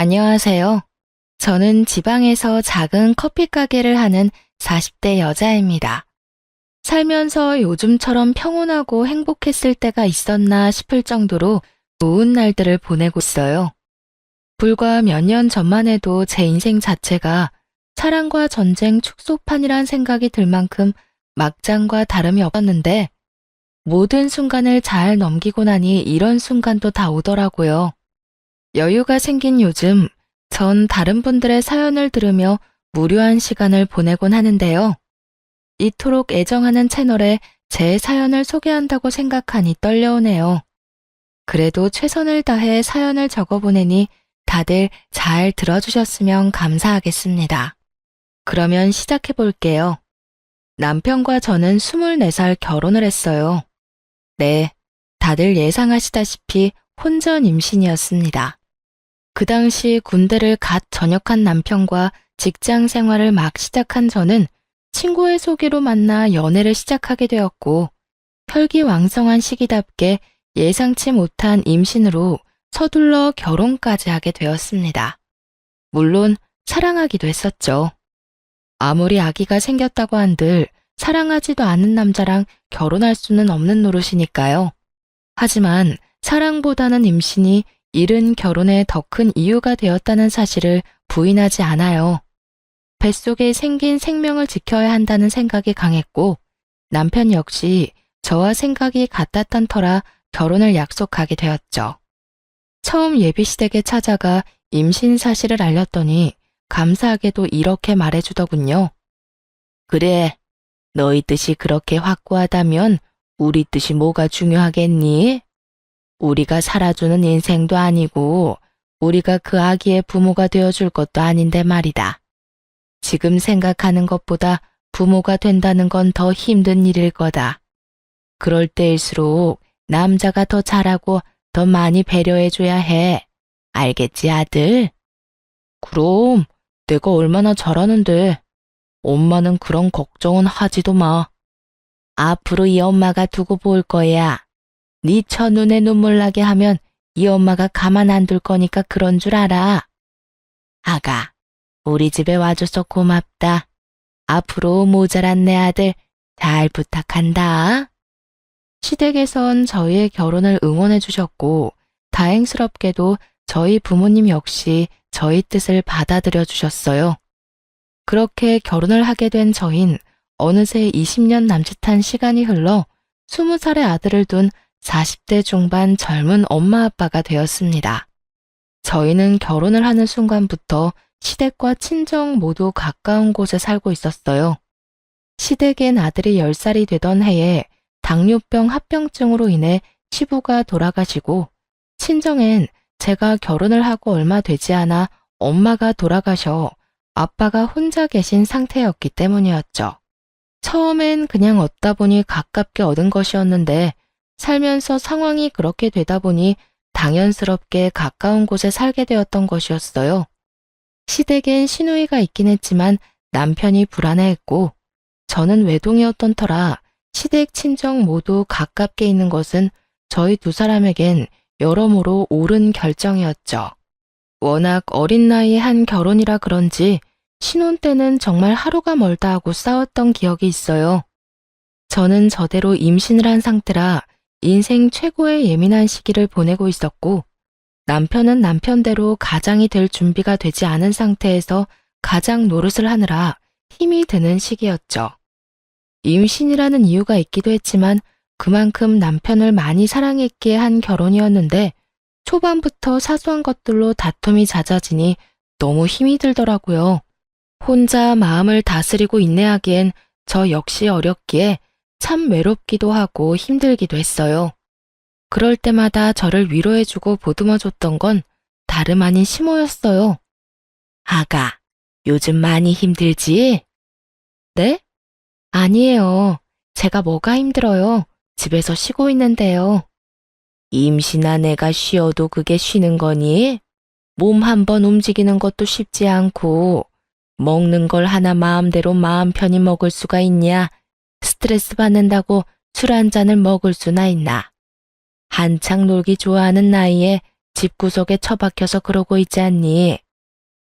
안녕하세요. 저는 지방에서 작은 커피 가게를 하는 40대 여자입니다. 살면서 요즘처럼 평온하고 행복했을 때가 있었나 싶을 정도로 좋은 날들을 보내고 있어요. 불과 몇 년 전만 해도 제 인생 자체가 사랑과 전쟁 축소판이란 생각이 들 만큼 막장과 다름이 없었는데 모든 순간을 잘 넘기고 나니 이런 순간도 다 오더라고요. 여유가 생긴 요즘 전 다른 분들의 사연을 들으며 무료한 시간을 보내곤 하는데요. 이토록 애정하는 채널에 제 사연을 소개한다고 생각하니 떨려오네요. 그래도 최선을 다해 사연을 적어보내니 다들 잘 들어주셨으면 감사하겠습니다. 그러면 시작해 볼게요. 남편과 저는 24살 결혼을 했어요. 네, 다들 예상하시다시피 혼전 임신이었습니다. 그 당시 군대를 갓 전역한 남편과 직장 생활을 막 시작한 저는 친구의 소개로 만나 연애를 시작하게 되었고 혈기왕성한 시기답게 예상치 못한 임신으로 서둘러 결혼까지 하게 되었습니다. 물론 사랑하기도 했었죠. 아무리 아기가 생겼다고 한들 사랑하지도 않은 남자랑 결혼할 수는 없는 노릇이니까요. 하지만 사랑보다는 임신이 이른 결혼에 더 큰 이유가 되었다는 사실을 부인하지 않아요. 뱃속에 생긴 생명을 지켜야 한다는 생각이 강했고 남편 역시 저와 생각이 같았던 터라 결혼을 약속하게 되었죠. 처음 예비시댁에 찾아가 임신 사실을 알렸더니 감사하게도 이렇게 말해주더군요. 그래, 너희 뜻이 그렇게 확고하다면 우리 뜻이 뭐가 중요하겠니? 우리가 살아주는 인생도 아니고 우리가 그 아기의 부모가 되어줄 것도 아닌데 말이다. 지금 생각하는 것보다 부모가 된다는 건 더 힘든 일일 거다. 그럴 때일수록 남자가 더 잘하고 더 많이 배려해줘야 해. 알겠지, 아들? 그럼 내가 얼마나 잘하는데. 엄마는 그런 걱정은 하지도 마. 앞으로 이 엄마가 두고 볼 거야. 네 첫눈에 눈물 나게 하면 이 엄마가 가만 안 둘 거니까 그런 줄 알아. 아가, 우리 집에 와줘서 고맙다. 앞으로 모자란 내 아들 잘 부탁한다. 시댁에선 저희의 결혼을 응원해 주셨고 다행스럽게도 저희 부모님 역시 저희 뜻을 받아들여 주셨어요. 그렇게 결혼을 하게 된 저흰 어느새 20년 남짓한 시간이 흘러 20살의 아들을 둔 40대 중반 젊은 엄마 아빠가 되었습니다. 저희는 결혼을 하는 순간부터 시댁과 친정 모두 가까운 곳에 살고 있었어요. 시댁엔 아들이 10살이 되던 해에 당뇨병 합병증으로 인해 시부가 돌아가시고 친정엔 제가 결혼을 하고 얼마 되지 않아 엄마가 돌아가셔 아빠가 혼자 계신 상태였기 때문이었죠. 처음엔 그냥 얻다 보니 가깝게 얻은 것이었는데 살면서 상황이 그렇게 되다 보니 당연스럽게 가까운 곳에 살게 되었던 것이었어요. 시댁엔 시누이가 있긴 했지만 남편이 불안해했고 저는 외동이었던 터라 시댁 친정 모두 가깝게 있는 것은 저희 두 사람에겐 여러모로 옳은 결정이었죠. 워낙 어린 나이에 한 결혼이라 그런지 신혼 때는 정말 하루가 멀다 하고 싸웠던 기억이 있어요. 저는 저대로 임신을 한 상태라 인생 최고의 예민한 시기를 보내고 있었고 남편은 남편대로 가장이 될 준비가 되지 않은 상태에서 가장 노릇을 하느라 힘이 드는 시기였죠. 임신이라는 이유가 있기도 했지만 그만큼 남편을 많이 사랑했기에 한 결혼이었는데 초반부터 사소한 것들로 다툼이 잦아지니 너무 힘이 들더라고요. 혼자 마음을 다스리고 인내하기엔 저 역시 어렸기에 참 외롭기도 하고 힘들기도 했어요. 그럴 때마다 저를 위로해주고 보듬어줬던 건 다름 아닌 시모였어요. 아가, 요즘 많이 힘들지? 네? 아니에요. 제가 뭐가 힘들어요. 집에서 쉬고 있는데요. 임신한 애가 쉬어도 그게 쉬는 거니? 몸 한번 움직이는 것도 쉽지 않고 먹는 걸 하나 마음대로 마음 편히 먹을 수가 있냐? 스트레스 받는다고 술 한 잔을 먹을 수나 있나? 한창 놀기 좋아하는 나이에 집구석에 처박혀서 그러고 있지 않니?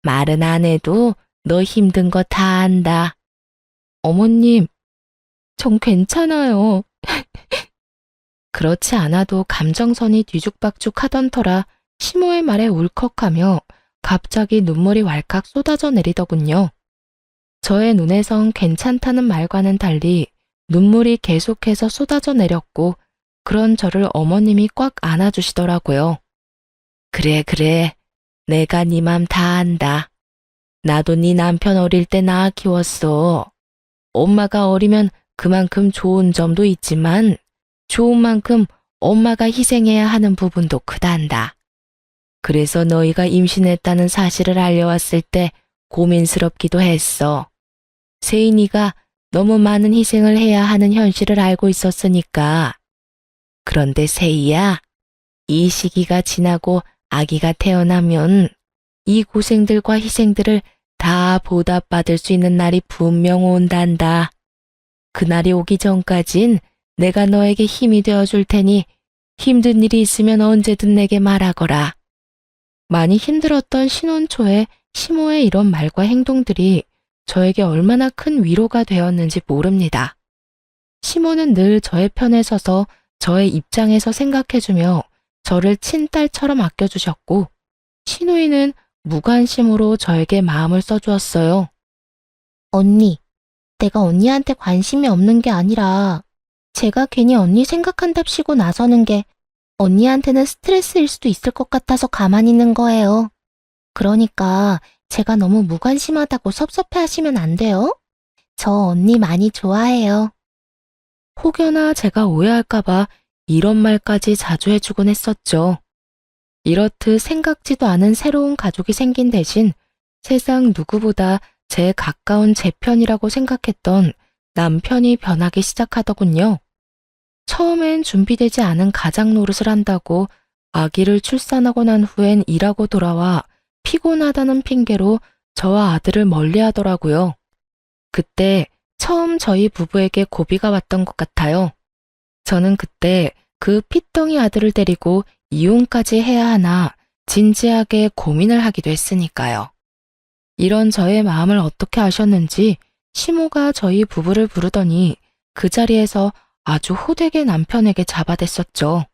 말은 안 해도 너 힘든 거 다 안다. 어머님, 전 괜찮아요. 그렇지 않아도 감정선이 뒤죽박죽 하던 터라 시모의 말에 울컥하며 갑자기 눈물이 왈칵 쏟아져 내리더군요. 저의 눈에선 괜찮다는 말과는 달리 눈물이 계속해서 쏟아져 내렸고 그런 저를 어머님이 꽉 안아주시더라고요. 그래, 그래. 내가 네 맘 다 안다. 나도 네 남편 어릴 때 낳아 키웠어. 엄마가 어리면 그만큼 좋은 점도 있지만 좋은 만큼 엄마가 희생해야 하는 부분도 크단다. 그래서 너희가 임신했다는 사실을 알려왔을 때 고민스럽기도 했어. 세인이가 너무 많은 희생을 해야 하는 현실을 알고 있었으니까. 그런데 세이야, 이 시기가 지나고 아기가 태어나면 이 고생들과 희생들을 다 보답받을 수 있는 날이 분명 온단다. 그날이 오기 전까진 내가 너에게 힘이 되어줄 테니 힘든 일이 있으면 언제든 내게 말하거라. 많이 힘들었던 신혼 초에 시모의 이런 말과 행동들이 저에게 얼마나 큰 위로가 되었는지 모릅니다. 시모는 늘 저의 편에 서서 저의 입장에서 생각해주며 저를 친딸처럼 아껴주셨고 시누이는 무관심으로 저에게 마음을 써주었어요. 언니, 내가 언니한테 관심이 없는 게 아니라 제가 괜히 언니 생각한답시고 나서는 게 언니한테는 스트레스일 수도 있을 것 같아서 가만히 있는 거예요. 그러니까 제가 너무 무관심하다고 섭섭해하시면 안 돼요. 저 언니 많이 좋아해요. 혹여나 제가 오해할까봐 이런 말까지 자주 해주곤 했었죠. 이렇듯 생각지도 않은 새로운 가족이 생긴 대신 세상 누구보다 제 가까운 제 편이라고 생각했던 남편이 변하기 시작하더군요. 처음엔 준비되지 않은 가장 노릇을 한다고 아기를 출산하고 난 후엔 일하고 돌아와 피곤하다는 핑계로 저와 아들을 멀리하더라고요. 그때 처음 저희 부부에게 고비가 왔던 것 같아요. 저는 그때 그 핏덩이 아들을 데리고 이혼까지 해야 하나 진지하게 고민을 하기도 했으니까요. 이런 저의 마음을 어떻게 아셨는지 시모가 저희 부부를 부르더니 그 자리에서 아주 호되게 남편에게 잡아댔었죠.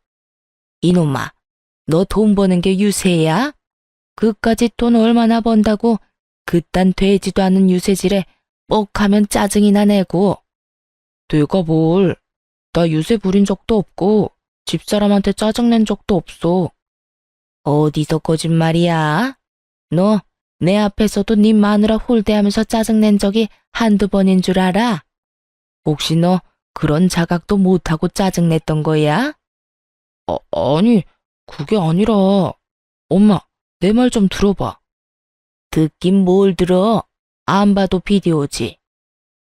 이놈아, 너 돈 버는 게 유세야? 그까짓 돈 얼마나 번다고 그딴 되지도 않은 유세질에 뻑하면 짜증이나 내고. 내가 뭘, 나 유세 부린 적도 없고 집사람한테 짜증낸 적도 없어. 어디서 거짓말이야? 너 내 앞에서도 네 마누라 홀대하면서 짜증낸 적이 한두 번인 줄 알아? 혹시 너 그런 자각도 못하고 짜증냈던 거야? 아니, 그게 아니라. 엄마, 내 말 좀 들어봐. 듣긴 뭘 들어? 안 봐도 비디오지.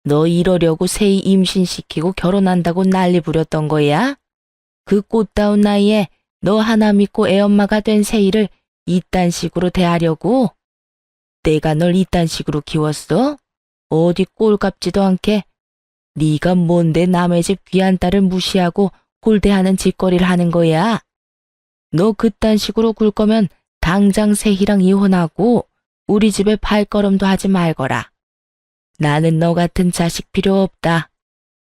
너 이러려고 세이 임신시키고 결혼한다고 난리 부렸던 거야? 그 꽃다운 나이에 너 하나 믿고 애엄마가 된 세이를 이딴 식으로 대하려고? 내가 널 이딴 식으로 키웠어? 어디 꼴값지도 않게? 네가 뭔데 남의 집 귀한 딸을 무시하고 홀대하는 짓거리를 하는 거야? 너 그딴 식으로 굴 거면 당장 세희랑 이혼하고 우리 집에 발걸음도 하지 말거라. 나는 너 같은 자식 필요 없다.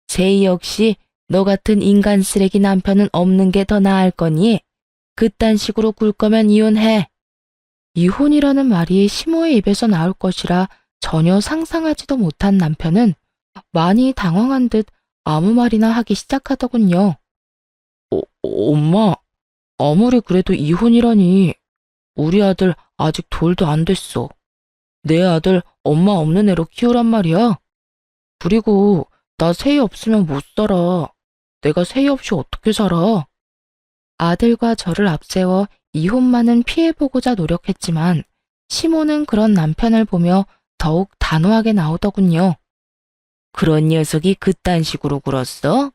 세희 역시 너 같은 인간 쓰레기 남편은 없는 게 더 나을 거니 그딴 식으로 굴 거면 이혼해. 이혼이라는 말이 시모의 입에서 나올 것이라 전혀 상상하지도 못한 남편은 많이 당황한 듯 아무 말이나 하기 시작하더군요. 엄마, 아무리 그래도 이혼이라니. 우리 아들 아직 돌도 안 됐어. 내 아들 엄마 없는 애로 키우란 말이야. 그리고 나 세희 없으면 못 살아. 내가 세희 없이 어떻게 살아? 아들과 저를 앞세워 이혼만은 피해보고자 노력했지만 시모는 그런 남편을 보며 더욱 단호하게 나오더군요. 그런 녀석이 그딴 식으로 굴었어?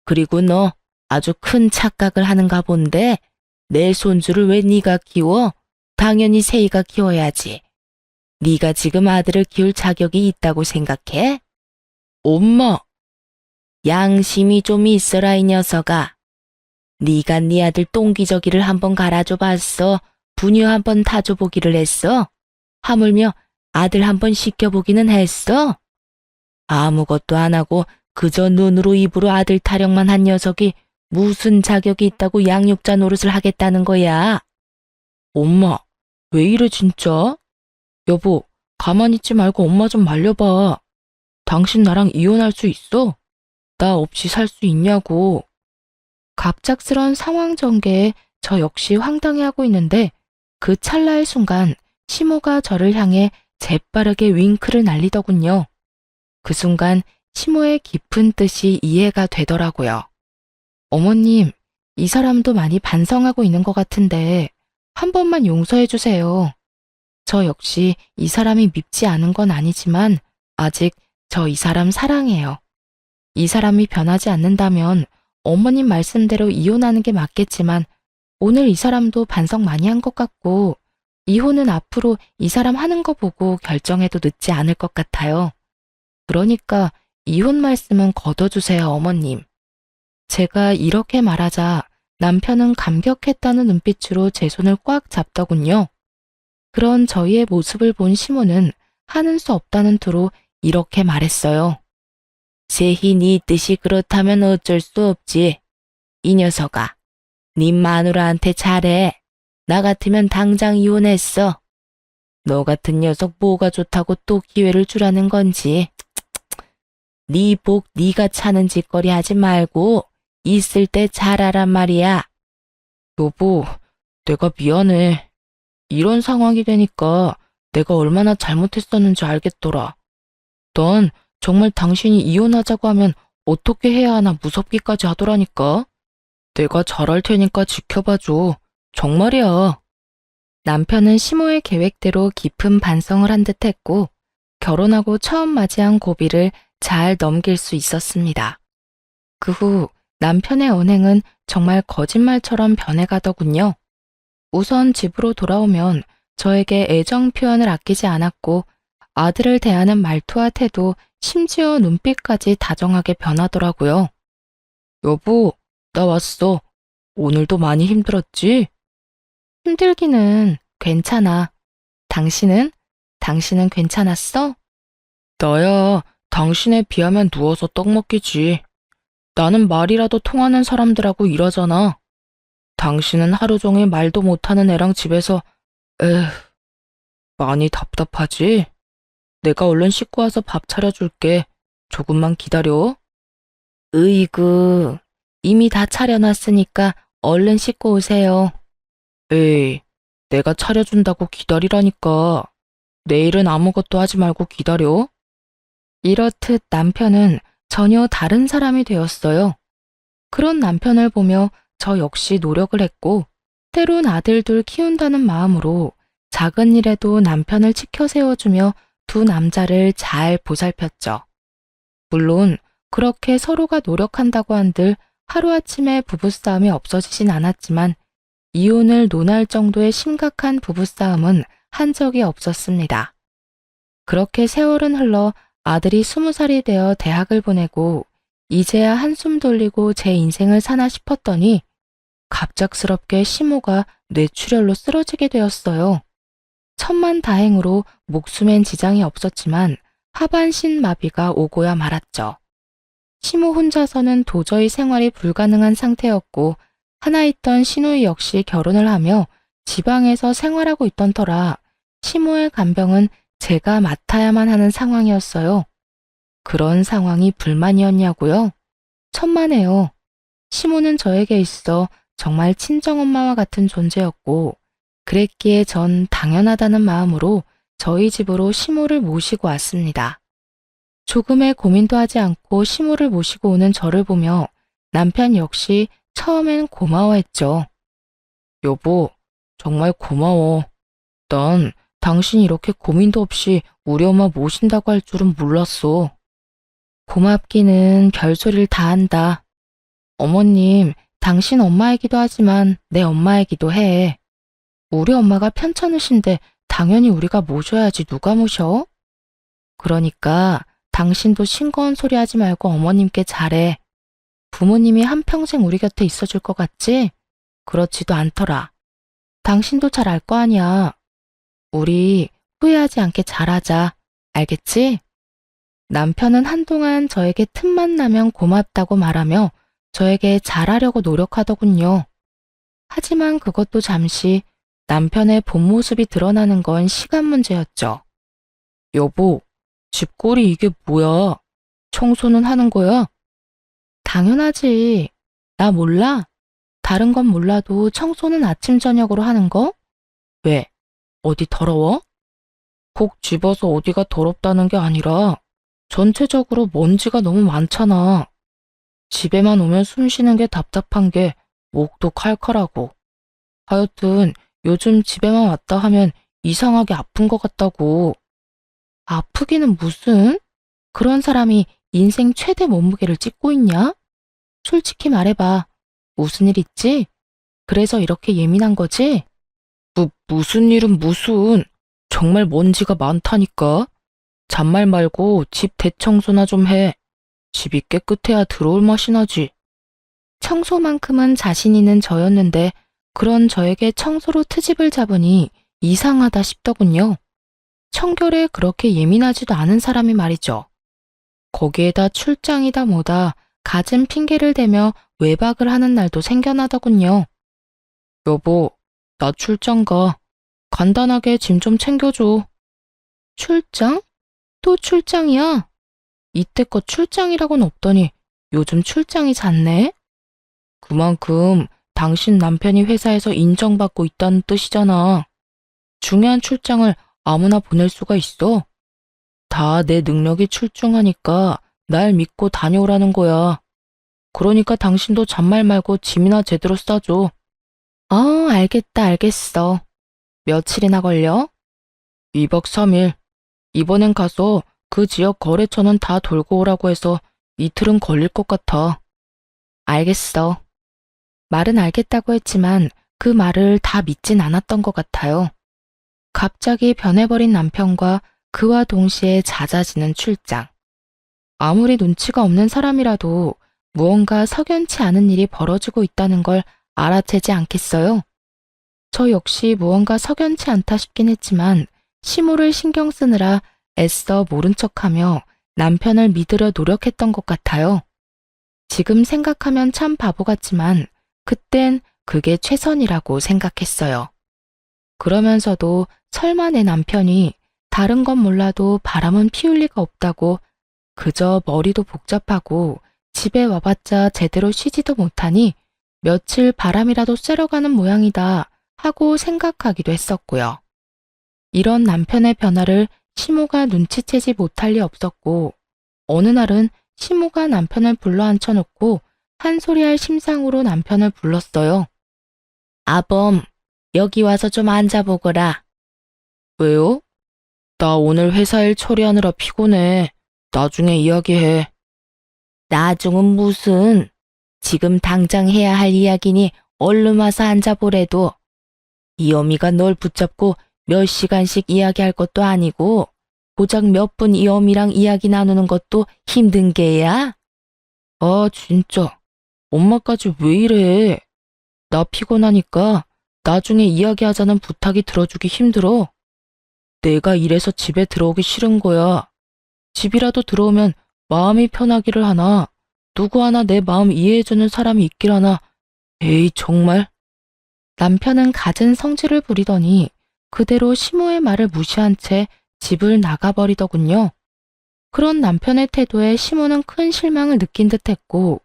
그리고 너 아주 큰 착각을 하는가 본데 내 손주를 왜 네가 키워? 당연히 세희가 키워야지. 네가 지금 아들을 키울 자격이 있다고 생각해? 엄마! 양심이 좀 있어라 이 녀석아. 네가 네 아들 똥기저귀를 한번 갈아줘 봤어? 분유 한번 타줘 보기를 했어? 하물며 아들 한번 시켜보기는 했어? 아무것도 안 하고 그저 눈으로 입으로 아들 타령만 한 녀석이 무슨 자격이 있다고 양육자 노릇을 하겠다는 거야? 엄마, 왜 이래 진짜? 여보, 가만히 있지 말고 엄마 좀 말려봐. 당신 나랑 이혼할 수 있어? 나 없이 살 수 있냐고. 갑작스런 상황 전개에 저 역시 황당해하고 있는데 그 찰나의 순간 시모가 저를 향해 재빠르게 윙크를 날리더군요. 그 순간 시모의 깊은 뜻이 이해가 되더라고요. 어머님, 이 사람도 많이 반성하고 있는 것 같은데 한 번만 용서해 주세요. 저 역시 이 사람이 밉지 않은 건 아니지만 아직 저 이 사람 사랑해요. 이 사람이 변하지 않는다면 어머님 말씀대로 이혼하는 게 맞겠지만 오늘 이 사람도 반성 많이 한 것 같고 이혼은 앞으로 이 사람 하는 거 보고 결정해도 늦지 않을 것 같아요. 그러니까 이혼 말씀은 거둬주세요, 어머님. 제가 이렇게 말하자 남편은 감격했다는 눈빛으로 제 손을 꽉 잡더군요. 그런 저희의 모습을 본 시모는 하는 수 없다는 투로 이렇게 말했어요. 세희 네 뜻이 그렇다면 어쩔 수 없지. 이 녀석아, 네 마누라한테 잘해. 나 같으면 당장 이혼했어. 너 같은 녀석 뭐가 좋다고 또 기회를 주라는 건지. 네 복 네가 차는 짓거리 하지 말고 있을 때 잘하란 말이야. 여보, 내가 미안해. 이런 상황이 되니까 내가 얼마나 잘못했었는지 알겠더라. 넌 정말 당신이 이혼하자고 하면 어떻게 해야 하나 무섭기까지 하더라니까. 내가 잘할 테니까 지켜봐줘. 정말이야. 남편은 시모의 계획대로 깊은 반성을 한 듯 했고 결혼하고 처음 맞이한 고비를 잘 넘길 수 있었습니다. 그 후 남편의 언행은 정말 거짓말처럼 변해가더군요. 우선 집으로 돌아오면 저에게 애정 표현을 아끼지 않았고 아들을 대하는 말투와 태도, 심지어 눈빛까지 다정하게 변하더라고요. 여보, 나 왔어. 오늘도 많이 힘들었지? 힘들기는 괜찮아. 당신은? 당신은 괜찮았어? 나야 당신에 비하면 누워서 떡 먹기지. 나는 말이라도 통하는 사람들하고 일하잖아. 당신은 하루 종일 말도 못하는 애랑 집에서 에휴, 많이 답답하지? 내가 얼른 씻고 와서 밥 차려줄게. 조금만 기다려. 으이구, 이미 다 차려놨으니까 얼른 씻고 오세요. 에이, 내가 차려준다고 기다리라니까. 내일은 아무것도 하지 말고 기다려. 이렇듯 남편은 전혀 다른 사람이 되었어요. 그런 남편을 보며 저 역시 노력을 했고 때론 아들 둘 키운다는 마음으로 작은 일에도 남편을 치켜 세워주며 두 남자를 잘 보살폈죠. 물론 그렇게 서로가 노력한다고 한들 하루아침에 부부싸움이 없어지진 않았지만 이혼을 논할 정도의 심각한 부부싸움은 한 적이 없었습니다. 그렇게 세월은 흘러 아들이 20살이 되어 대학을 보내고 이제야 한숨 돌리고 제 인생을 사나 싶었더니 갑작스럽게 시모가 뇌출혈로 쓰러지게 되었어요. 천만다행으로 목숨엔 지장이 없었지만 하반신 마비가 오고야 말았죠. 시모 혼자서는 도저히 생활이 불가능한 상태였고 하나 있던 시누이 역시 결혼을 하며 지방에서 생활하고 있던 터라 시모의 간병은 제가 맡아야만 하는 상황이었어요. 그런 상황이 불만이었냐고요? 천만에요. 시모는 저에게 있어 정말 친정엄마와 같은 존재였고 그랬기에 전 당연하다는 마음으로 저희 집으로 시모를 모시고 왔습니다. 조금의 고민도 하지 않고 시모를 모시고 오는 저를 보며 남편 역시 처음엔 고마워했죠. 여보, 정말 고마워. 난 당신이 이렇게 고민도 없이 우리 엄마 모신다고 할 줄은 몰랐어. 고맙기는 별소리를 다 한다. 어머님, 당신 엄마이기도 하지만 내 엄마이기도 해. 우리 엄마가 편찮으신데 당연히 우리가 모셔야지 누가 모셔? 그러니까 당신도 싱거운 소리 하지 말고 어머님께 잘해. 부모님이 한평생 우리 곁에 있어줄 것 같지? 그렇지도 않더라. 당신도 잘 알 거 아니야. 우리 후회하지 않게 잘하자. 알겠지? 남편은 한동안 저에게 틈만 나면 고맙다고 말하며 저에게 잘하려고 노력하더군요. 하지만 그것도 잠시 남편의 본 모습이 드러나는 건 시간 문제였죠. 여보, 집골이 이게 뭐야? 청소는 하는 거야? 당연하지. 나 몰라? 다른 건 몰라도 청소는 아침 저녁으로 하는 거? 왜? 어디 더러워? 콕 집어서 어디가 더럽다는 게 아니라 전체적으로 먼지가 너무 많잖아. 집에만 오면 숨 쉬는 게 답답한 게 목도 칼칼하고. 하여튼 요즘 집에만 왔다 하면 이상하게 아픈 것 같다고. 아프기는 무슨? 그런 사람이 인생 최대 몸무게를 찢고 있냐? 솔직히 말해봐. 무슨 일 있지? 그래서 이렇게 예민한 거지? 무슨 일은 무슨. 정말 먼지가 많다니까. 잔말 말고 집 대청소나 좀 해. 집이 깨끗해야 들어올 맛이 나지. 청소만큼은 자신 있는 저였는데 그런 저에게 청소로 트집을 잡으니 이상하다 싶더군요. 청결에 그렇게 예민하지도 않은 사람이 말이죠. 거기에다 출장이다 뭐다 갖은 핑계를 대며 외박을 하는 날도 생겨나더군요. 여보, 나 출장 가. 간단하게 짐 좀 챙겨줘. 출장? 또 출장이야? 이때껏 출장이라고는 없더니 요즘 출장이 잦네? 그만큼 당신 남편이 회사에서 인정받고 있다는 뜻이잖아. 중요한 출장을 아무나 보낼 수가 있어? 다 내 능력이 출중하니까 날 믿고 다녀오라는 거야. 그러니까 당신도 잔말 말고 짐이나 제대로 싸줘. 알겠다, 알겠어. 며칠이나 걸려? 2박 3일. 이번엔 가서 그 지역 거래처는 다 돌고 오라고 해서 이틀은 걸릴 것 같아. 알겠어. 말은 알겠다고 했지만 그 말을 다 믿진 않았던 것 같아요. 갑자기 변해버린 남편과 그와 동시에 잦아지는 출장. 아무리 눈치가 없는 사람이라도 무언가 석연치 않은 일이 벌어지고 있다는 걸 알아채지 않겠어요? 저 역시 무언가 석연치 않다 싶긴 했지만 시모를 신경 쓰느라 애써 모른 척하며 남편을 믿으려 노력했던 것 같아요. 지금 생각하면 참 바보 같지만 그땐 그게 최선이라고 생각했어요. 그러면서도 설마 내 남편이 다른 건 몰라도 바람은 피울 리가 없다고 그저 머리도 복잡하고 집에 와봤자 제대로 쉬지도 못하니 며칠 바람이라도 쐬러 가는 모양이다 하고 생각하기도 했었고요. 이런 남편의 변화를 시모가 눈치채지 못할 리 없었고 어느 날은 시모가 남편을 불러 앉혀놓고 한 소리할 심상으로 남편을 불렀어요. 아범, 여기 와서 좀 앉아보거라. 왜요? 나 오늘 회사 일 처리하느라 피곤해. 나중에 이야기해. 나중은 무슨? 지금 당장 해야 할 이야기니 얼른 와서 앉아보래도. 이 어미가 널 붙잡고 몇 시간씩 이야기할 것도 아니고 고작 몇 분 이 어미랑 이야기 나누는 것도 힘든 게야? 아, 진짜. 엄마까지 왜 이래? 나 피곤하니까 나중에 이야기하자는 부탁이 들어주기 힘들어. 내가 이래서 집에 들어오기 싫은 거야. 집이라도 들어오면 마음이 편하기를 하나, 누구 하나 내 마음 이해해주는 사람이 있길 하나. 에이, 정말. 남편은 갖은 성질을 부리더니 그대로 시모의 말을 무시한 채 집을 나가버리더군요. 그런 남편의 태도에 시모는 큰 실망을 느낀 듯했고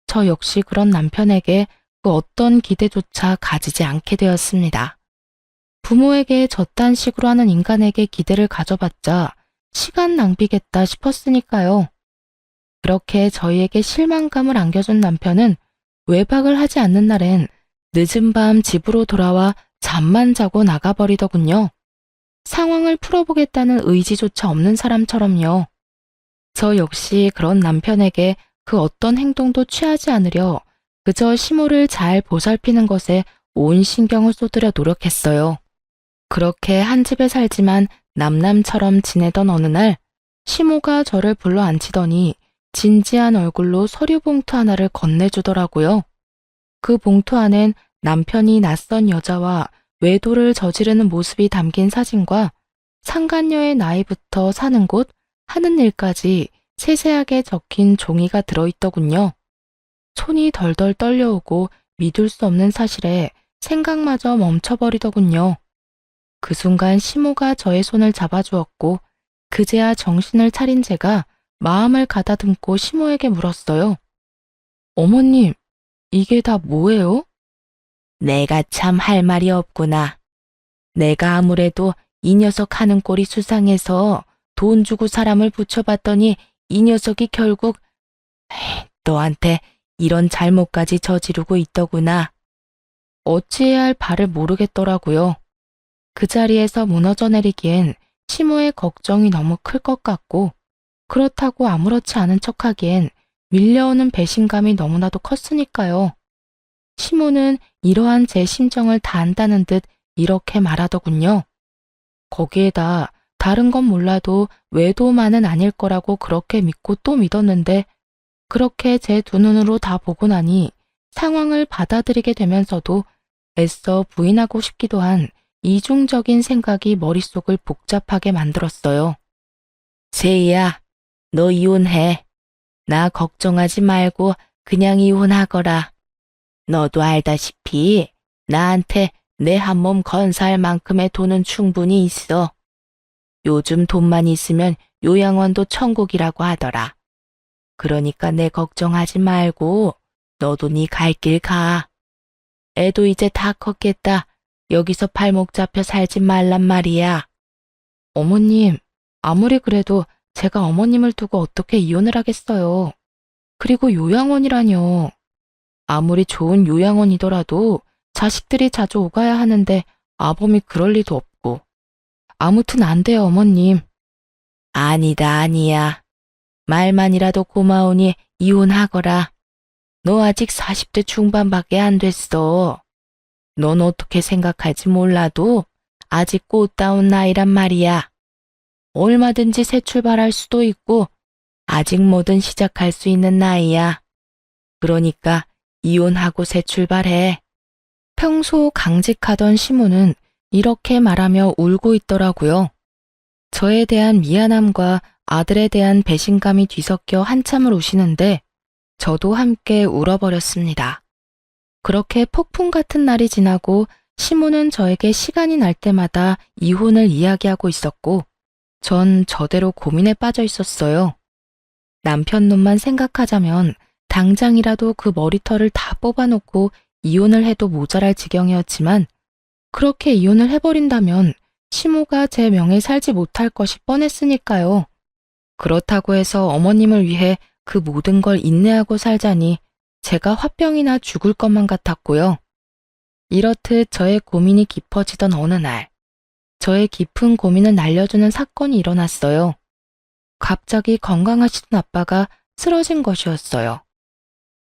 저 역시 그런 남편에게 그 어떤 기대조차 가지지 않게 되었습니다. 부모에게 저딴 식으로 하는 인간에게 기대를 가져봤자 시간 낭비겠다 싶었으니까요. 그렇게 저희에게 실망감을 안겨준 남편은 외박을 하지 않는 날엔 늦은 밤 집으로 돌아와 잠만 자고 나가버리더군요. 상황을 풀어보겠다는 의지조차 없는 사람처럼요. 저 역시 그런 남편에게 그 어떤 행동도 취하지 않으려 그저 시모를 잘 보살피는 것에 온 신경을 쏟으려 노력했어요. 그렇게 한 집에 살지만 남남처럼 지내던 어느 날 시모가 저를 불러 앉히더니 진지한 얼굴로 서류 봉투 하나를 건네주더라고요. 그 봉투 안엔 남편이 낯선 여자와 외도를 저지르는 모습이 담긴 사진과 상간녀의 나이부터 사는 곳, 하는 일까지 세세하게 적힌 종이가 들어있더군요. 손이 덜덜 떨려오고 믿을 수 없는 사실에 생각마저 멈춰버리더군요. 그 순간 시모가 저의 손을 잡아주었고 그제야 정신을 차린 제가 마음을 가다듬고 시모에게 물었어요. 어머님, 이게 다 뭐예요? 내가 참 할 말이 없구나. 내가 아무래도 이 녀석 하는 꼴이 수상해서 돈 주고 사람을 붙여봤더니 이 녀석이 결국 너한테 이런 잘못까지 저지르고 있더구나. 어찌해야 할 바를 모르겠더라고요. 그 자리에서 무너져 내리기엔 시모의 걱정이 너무 클 것 같고 그렇다고 아무렇지 않은 척하기엔 밀려오는 배신감이 너무나도 컸으니까요. 시모는 이러한 제 심정을 다 안다는 듯 이렇게 말하더군요. 거기에다 다른 건 몰라도 외도만은 아닐 거라고 그렇게 믿고 또 믿었는데 그렇게 제 두 눈으로 다 보고 나니 상황을 받아들이게 되면서도 애써 부인하고 싶기도 한 이중적인 생각이 머릿속을 복잡하게 만들었어요. 세희야, 너 이혼해. 나 걱정하지 말고 그냥 이혼하거라. 너도 알다시피 나한테 내 한 몸 건사할 만큼의 돈은 충분히 있어. 요즘 돈만 있으면 요양원도 천국이라고 하더라. 그러니까 내 걱정하지 말고 너도 네 갈 길 가. 애도 이제 다 컸겠다. 여기서 발목 잡혀 살지 말란 말이야. 어머님, 아무리 그래도 제가 어머님을 두고 어떻게 이혼을 하겠어요. 그리고 요양원이라뇨. 아무리 좋은 요양원이더라도 자식들이 자주 오가야 하는데 아범이 그럴 리도 없고. 아무튼 안 돼요, 어머님. 아니다, 아니야. 말만이라도 고마우니 이혼하거라. 너 아직 40대 중반밖에 안 됐어. 넌 어떻게 생각할지 몰라도 아직 꽃다운 나이란 말이야. 얼마든지 새 출발할 수도 있고 아직 뭐든 시작할 수 있는 나이야. 그러니까 이혼하고 새 출발해. 평소 강직하던 시모는 이렇게 말하며 울고 있더라고요. 저에 대한 미안함과 아들에 대한 배신감이 뒤섞여 한참을 우시는데 저도 함께 울어버렸습니다. 그렇게 폭풍 같은 날이 지나고 시모는 저에게 시간이 날 때마다 이혼을 이야기하고 있었고 전 저대로 고민에 빠져 있었어요. 남편 놈만 생각하자면 당장이라도 그 머리털을 다 뽑아놓고 이혼을 해도 모자랄 지경이었지만 그렇게 이혼을 해버린다면 시모가 제 명에 살지 못할 것이 뻔했으니까요. 그렇다고 해서 어머님을 위해 그 모든 걸 인내하고 살자니 제가 화병이나 죽을 것만 같았고요. 이렇듯 저의 고민이 깊어지던 어느 날, 저의 깊은 고민을 날려주는 사건이 일어났어요. 갑자기 건강하시던 아빠가 쓰러진 것이었어요.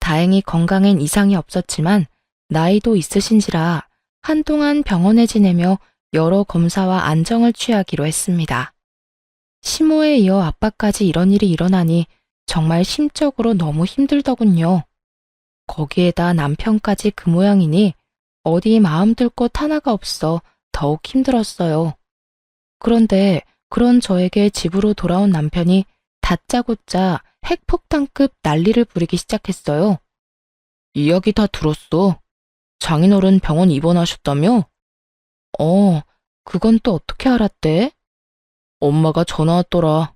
다행히 건강엔 이상이 없었지만 나이도 있으신지라 한동안 병원에 지내며 여러 검사와 안정을 취하기로 했습니다. 시모에 이어 아빠까지 이런 일이 일어나니 정말 심적으로 너무 힘들더군요. 거기에다 남편까지 그 모양이니 어디 마음 들 곳 하나가 없어 더욱 힘들었어요. 그런데 그런 저에게 집으로 돌아온 남편이 다짜고짜 핵폭탄급 난리를 부리기 시작했어요. 이야기 다 들었어. 장인어른 병원 입원하셨다며? 그건 또 어떻게 알았대? 엄마가 전화 왔더라.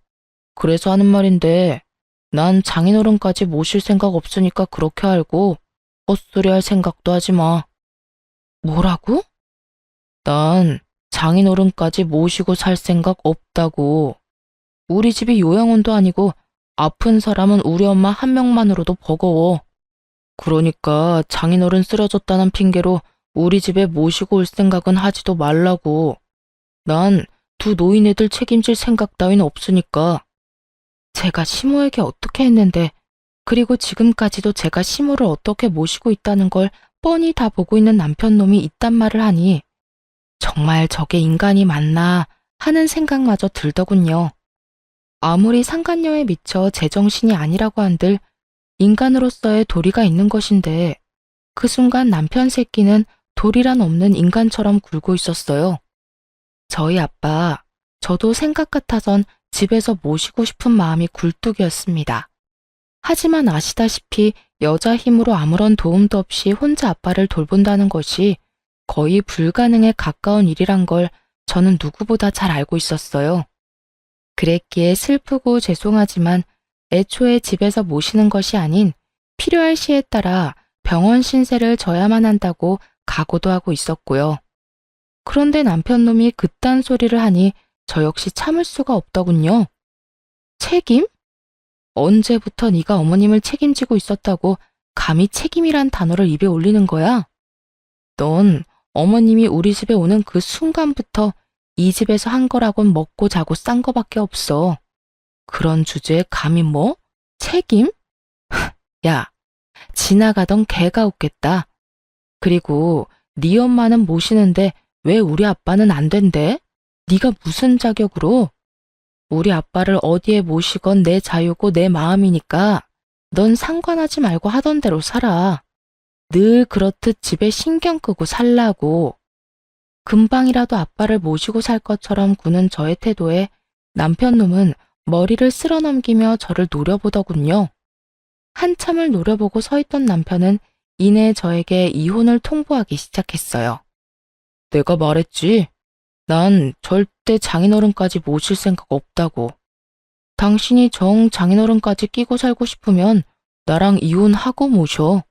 그래서 하는 말인데 난 장인어른까지 모실 생각 없으니까 그렇게 알고 헛소리 할 생각도 하지 마. 뭐라고? 난 장인어른까지 모시고 살 생각 없다고. 우리 집이 요양원도 아니고 아픈 사람은 우리 엄마 한 명만으로도 버거워. 그러니까 장인어른 쓰러졌다는 핑계로 우리 집에 모시고 올 생각은 하지도 말라고. 난 두 노인애들 책임질 생각 따윈 없으니까. 제가 시모에게 어떻게 했는데, 그리고 지금까지도 제가 시모를 어떻게 모시고 있다는 걸 뻔히 다 보고 있는 남편놈이 있단 말을 하니 정말 저게 인간이 맞나 하는 생각마저 들더군요. 아무리 상간녀에 미쳐 제정신이 아니라고 한들 인간으로서의 도리가 있는 것인데 그 순간 남편 새끼는 도리란 없는 인간처럼 굴고 있었어요. 저희 아빠, 저도 생각 같아선 집에서 모시고 싶은 마음이 굴뚝이었습니다. 하지만 아시다시피 여자 힘으로 아무런 도움도 없이 혼자 아빠를 돌본다는 것이 거의 불가능에 가까운 일이란 걸 저는 누구보다 잘 알고 있었어요. 그랬기에 슬프고 죄송하지만 애초에 집에서 모시는 것이 아닌 필요할 시에 따라 병원 신세를 져야만 한다고 각오도 하고 있었고요. 그런데 남편놈이 그딴 소리를 하니 저 역시 참을 수가 없더군요. 책임? 언제부터 네가 어머님을 책임지고 있었다고 감히 책임이란 단어를 입에 올리는 거야? 넌 어머님이 우리 집에 오는 그 순간부터 이 집에서 한 거라곤 먹고 자고 싼 거밖에 없어. 그런 주제에 감히 뭐? 책임? 야, 지나가던 개가 웃겠다. 그리고 네 엄마는 모시는데 왜 우리 아빠는 안 된대? 네가 무슨 자격으로? 우리 아빠를 어디에 모시건 내 자유고 내 마음이니까 넌 상관하지 말고 하던 대로 살아. 늘 그렇듯 집에 신경 끄고 살라고. 금방이라도 아빠를 모시고 살 것처럼 구는 저의 태도에 남편놈은 머리를 쓸어넘기며 저를 노려보더군요. 한참을 노려보고 서 있던 남편은 이내 저에게 이혼을 통보하기 시작했어요. 내가 말했지. 난 절대 장인어른까지 모실 생각 없다고. 당신이 정 장인어른까지 끼고 살고 싶으면 나랑 이혼하고 모셔.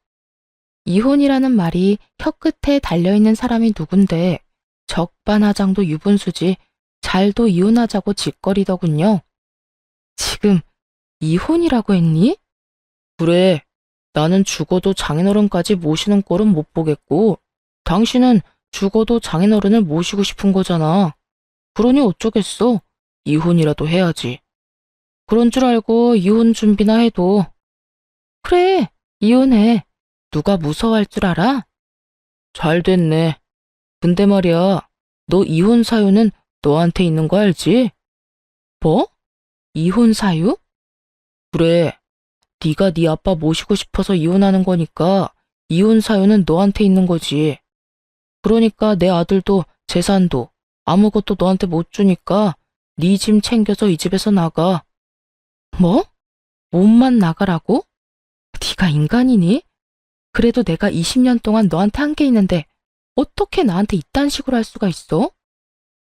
이혼이라는 말이 혀끝에 달려있는 사람이 누군데 적반하장도 유분수지 잘도 이혼하자고 짓거리더군요. 지금 이혼이라고 했니? 그래, 나는 죽어도 장인어른까지 모시는 꼴은 못 보겠고 당신은 죽어도 장인어른을 모시고 싶은 거잖아. 그러니 어쩌겠어. 이혼이라도 해야지. 그런 줄 알고 이혼 준비나 해도. 그래, 이혼해. 누가 무서워할 줄 알아? 잘 됐네. 근데 말이야, 너 이혼 사유는 너한테 있는 거 알지? 뭐? 이혼 사유? 그래, 네가 네 아빠 모시고 싶어서 이혼하는 거니까 이혼 사유는 너한테 있는 거지. 그러니까 내 아들도 재산도 아무것도 너한테 못 주니까 네 짐 챙겨서 이 집에서 나가. 뭐? 몸만 나가라고? 네가 인간이니? 그래도 내가 20년 동안 너한테 한 게 있는데 어떻게 나한테 이딴 식으로 할 수가 있어?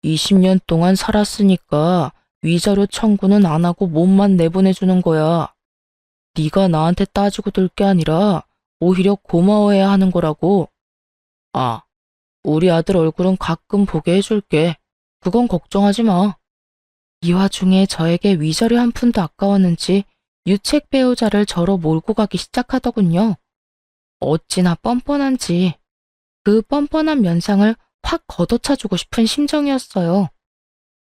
20년 동안 살았으니까 위자료 청구는 안 하고 몸만 내보내주는 거야. 네가 나한테 따지고 들 게 아니라 오히려 고마워해야 하는 거라고. 아, 우리 아들 얼굴은 가끔 보게 해줄게. 그건 걱정하지 마. 이 와중에 저에게 위자료 한 푼도 아까웠는지 유책 배우자를 저로 몰고 가기 시작하더군요. 어찌나 뻔뻔한지 그 뻔뻔한 면상을 확 걷어차주고 싶은 심정이었어요.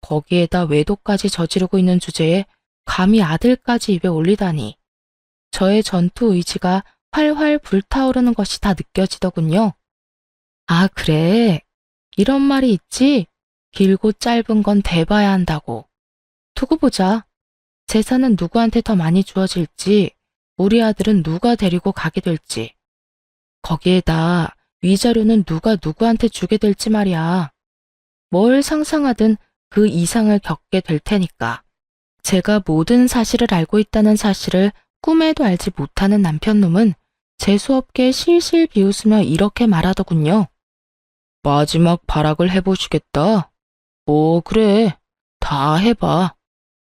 거기에다 외도까지 저지르고 있는 주제에 감히 아들까지 입에 올리다니. 저의 전투 의지가 활활 불타오르는 것이 다 느껴지더군요. 아, 그래. 이런 말이 있지? 길고 짧은 건 대봐야 한다고. 두고 보자. 재산은 누구한테 더 많이 주어질지, 우리 아들은 누가 데리고 가게 될지. 거기에다 위자료는 누가 누구한테 주게 될지 말이야. 뭘 상상하든 그 이상을 겪게 될 테니까. 제가 모든 사실을 알고 있다는 사실을 꿈에도 알지 못하는 남편놈은 재수없게 실실 비웃으며 이렇게 말하더군요. 마지막 발악을 해보시겠다. 그래. 다 해봐.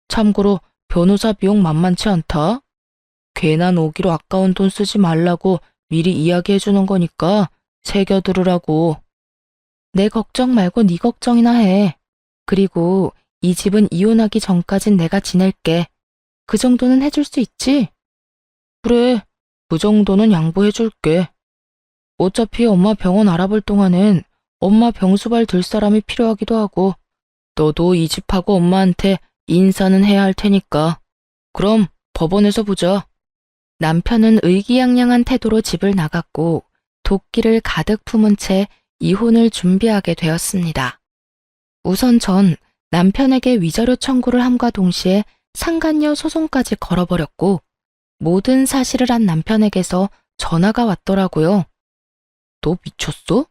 참고로 변호사 비용 만만치 않다. 괜한 오기로 아까운 돈 쓰지 말라고 미리 이야기해주는 거니까 새겨들으라고. 내 걱정 말고 네 걱정이나 해. 그리고 이 집은 이혼하기 전까진 내가 지낼게. 그 정도는 해줄 수 있지? 그래, 그 정도는 양보해줄게. 어차피 엄마 병원 알아볼 동안엔 엄마 병수발 들 사람이 필요하기도 하고 너도 이 집하고 엄마한테 인사는 해야 할 테니까. 그럼 법원에서 보자. 남편은 의기양양한 태도로 집을 나갔고 도끼를 가득 품은 채 이혼을 준비하게 되었습니다. 우선 전 남편에게 위자료 청구를 함과 동시에 상간녀 소송까지 걸어버렸고 모든 사실을 한 남편에게서 전화가 왔더라고요. 너 미쳤어?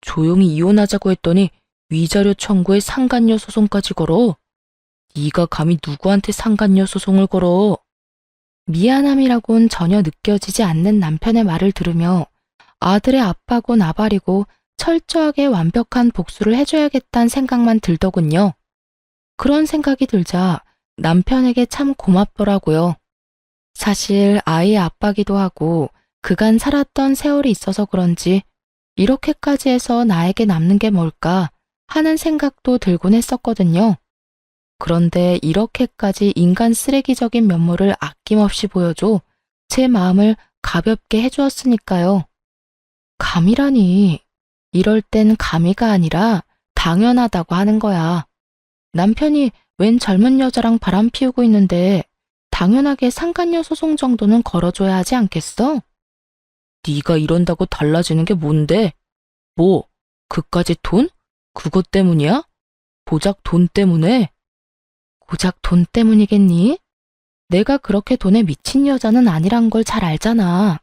조용히 이혼하자고 했더니 위자료 청구에 상간녀 소송까지 걸어? 네가 감히 누구한테 상간녀 소송을 걸어? 미안함이라곤 전혀 느껴지지 않는 남편의 말을 들으며 아들의 아빠고 나발이고 철저하게 완벽한 복수를 해줘야겠다는 생각만 들더군요. 그런 생각이 들자 남편에게 참 고맙더라고요. 사실 아이의 아빠기도 하고 그간 살았던 세월이 있어서 그런지 이렇게까지 해서 나에게 남는 게 뭘까 하는 생각도 들곤 했었거든요. 그런데 이렇게까지 인간 쓰레기적인 면모를 아낌없이 보여줘 제 마음을 가볍게 해주었으니까요. 감이라니. 이럴 땐 감이가 아니라 당연하다고 하는 거야. 남편이 웬 젊은 여자랑 바람 피우고 있는데 당연하게 상간녀 소송 정도는 걸어줘야 하지 않겠어? 네가 이런다고 달라지는 게 뭔데? 뭐, 그까짓 돈? 그것 때문이야? 고작 돈 때문에? 고작 돈 때문이겠니? 내가 그렇게 돈에 미친 여자는 아니란 걸 잘 알잖아.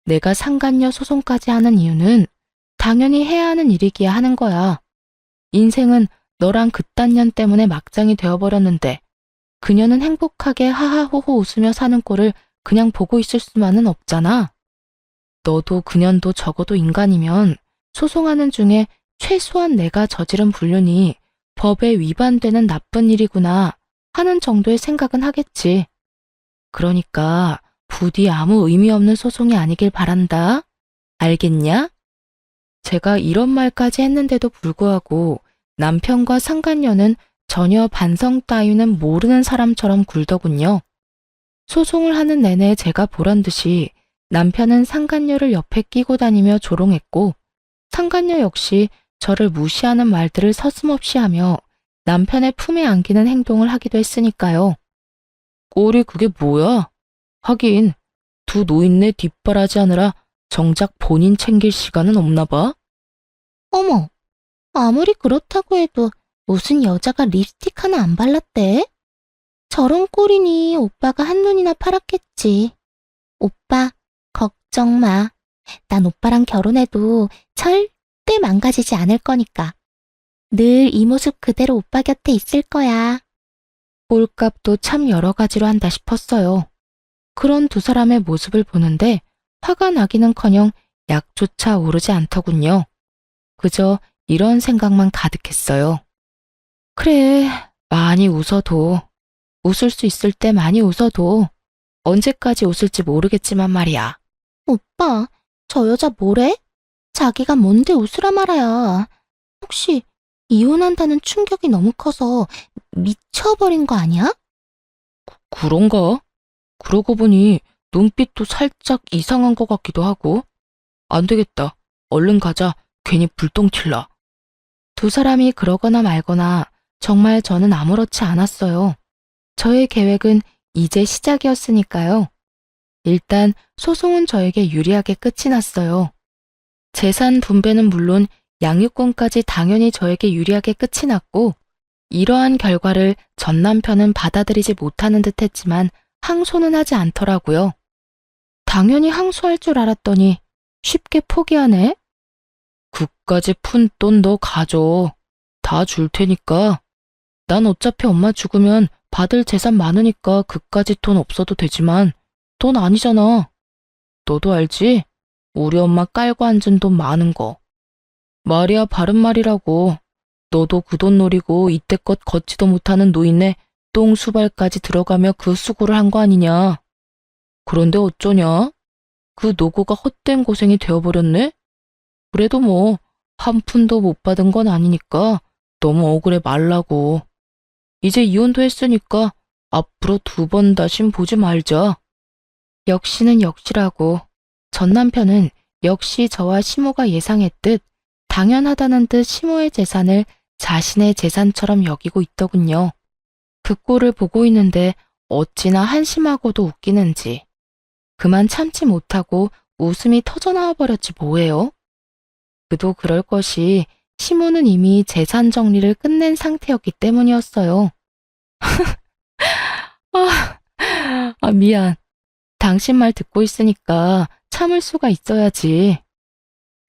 내가 상간녀 소송까지 하는 이유는 당연히 해야 하는 일이기야 하는 거야. 인생은 너랑 그딴 년 때문에 막장이 되어버렸는데 그녀는 행복하게 하하호호 웃으며 사는 꼴을 그냥 보고 있을 수만은 없잖아. 너도 그년도 적어도 인간이면 소송하는 중에 최소한 내가 저지른 불륜이 법에 위반되는 나쁜 일이구나 하는 정도의 생각은 하겠지. 그러니까 부디 아무 의미 없는 소송이 아니길 바란다. 알겠냐? 제가 이런 말까지 했는데도 불구하고 남편과 상간녀는 전혀 반성 따위는 모르는 사람처럼 굴더군요. 소송을 하는 내내 제가 보란 듯이 남편은 상간녀를 옆에 끼고 다니며 조롱했고 상간녀 역시 저를 무시하는 말들을 서슴없이 하며 남편의 품에 안기는 행동을 하기도 했으니까요. 꼴이 그게 뭐야? 하긴 두 노인네 뒷바라지 하느라 정작 본인 챙길 시간은 없나 봐. 어머, 아무리 그렇다고 해도 무슨 여자가 립스틱 하나 안 발랐대? 저런 꼴이니 오빠가 한눈이나 팔았겠지. 오빠, 걱정 마. 난 오빠랑 결혼해도 절대 망가지지 않을 거니까. 늘 이 모습 그대로 오빠 곁에 있을 거야. 꼴값도 참 여러 가지로 한다 싶었어요. 그런 두 사람의 모습을 보는데 화가 나기는커녕 약조차 오르지 않더군요. 그저 이런 생각만 가득했어요. 그래, 많이 웃어도, 웃을 수 있을 때 많이 웃어도 언제까지 웃을지 모르겠지만 말이야. 오빠, 저 여자 뭐래? 자기가 뭔데 웃으라 말아야. 혹시 이혼한다는 충격이 너무 커서 미쳐버린 거 아니야? 그런가? 그러고 보니 눈빛도 살짝 이상한 것 같기도 하고. 안 되겠다. 얼른 가자. 괜히 불똥칠라. 두 사람이 그러거나 말거나 정말 저는 아무렇지 않았어요. 저의 계획은 이제 시작이었으니까요. 일단 소송은 저에게 유리하게 끝이 났어요. 재산 분배는 물론 양육권까지 당연히 저에게 유리하게 끝이 났고 이러한 결과를 전 남편은 받아들이지 못하는 듯 했지만 항소는 하지 않더라고요. 당연히 항소할 줄 알았더니 쉽게 포기하네. 그까지 푼 돈 너 가져. 다 줄 테니까. 난 어차피 엄마 죽으면 받을 재산 많으니까 그까지 돈 없어도 되지만 돈 아니잖아. 너도 알지? 우리 엄마 깔고 앉은 돈 많은 거. 말이야 바른 말이라고. 너도 그 돈 노리고 이때껏 걷지도 못하는 노인네 똥수발까지 들어가며 그 수고를 한 거 아니냐. 그런데 어쩌냐? 그 노고가 헛된 고생이 되어버렸네? 그래도 뭐 한 푼도 못 받은 건 아니니까 너무 억울해 말라고. 이제 이혼도 했으니까 앞으로 두 번 다신 보지 말자. 역시는 역시라고. 전 남편은 역시 저와 시모가 예상했듯 당연하다는 듯 시모의 재산을 자신의 재산처럼 여기고 있더군요. 그 꼴을 보고 있는데 어찌나 한심하고도 웃기는지. 그만 참지 못하고 웃음이 터져나와 버렸지 뭐예요? 그도 그럴 것이 시모는 이미 재산 정리를 끝낸 상태였기 때문이었어요. 아, 미안. 당신 말 듣고 있으니까 참을 수가 있어야지.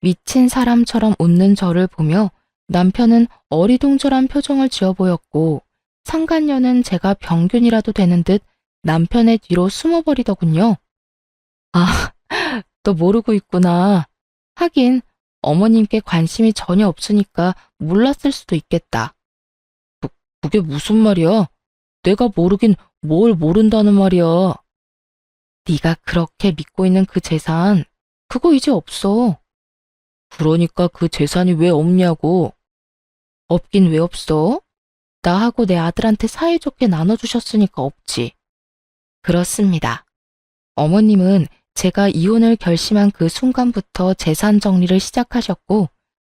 미친 사람처럼 웃는 저를 보며 남편은 어리둥절한 표정을 지어 보였고 상간녀는 제가 병균이라도 되는 듯 남편의 뒤로 숨어버리더군요. 아, 너 모르고 있구나. 하긴 어머님께 관심이 전혀 없으니까 몰랐을 수도 있겠다. 그게 무슨 말이야? 내가 모르긴 뭘 모른다는 말이야. 네가 그렇게 믿고 있는 그 재산, 그거 이제 없어. 그러니까 그 재산이 왜 없냐고. 없긴 왜 없어? 나하고 내 아들한테 사이좋게 나눠주셨으니까 없지. 그렇습니다. 어머님은 제가 이혼을 결심한 그 순간부터 재산 정리를 시작하셨고,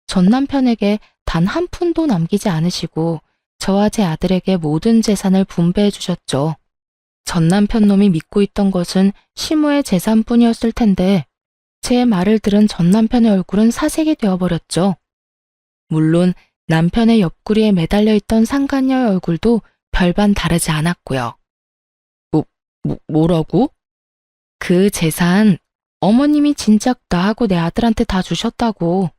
전 남편에게 단 한 푼도 남기지 않으시고, 저와 제 아들에게 모든 재산을 분배해 주셨죠. 전 남편 놈이 믿고 있던 것은 시모의 재산뿐이었을 텐데, 제 말을 들은 전 남편의 얼굴은 사색이 되어버렸죠. 물론 남편의 옆구리에 매달려 있던 상간녀의 얼굴도 별반 다르지 않았고요. 뭐라고? 그 재산 어머님이 진작 나하고 내 아들한테 다 주셨다고.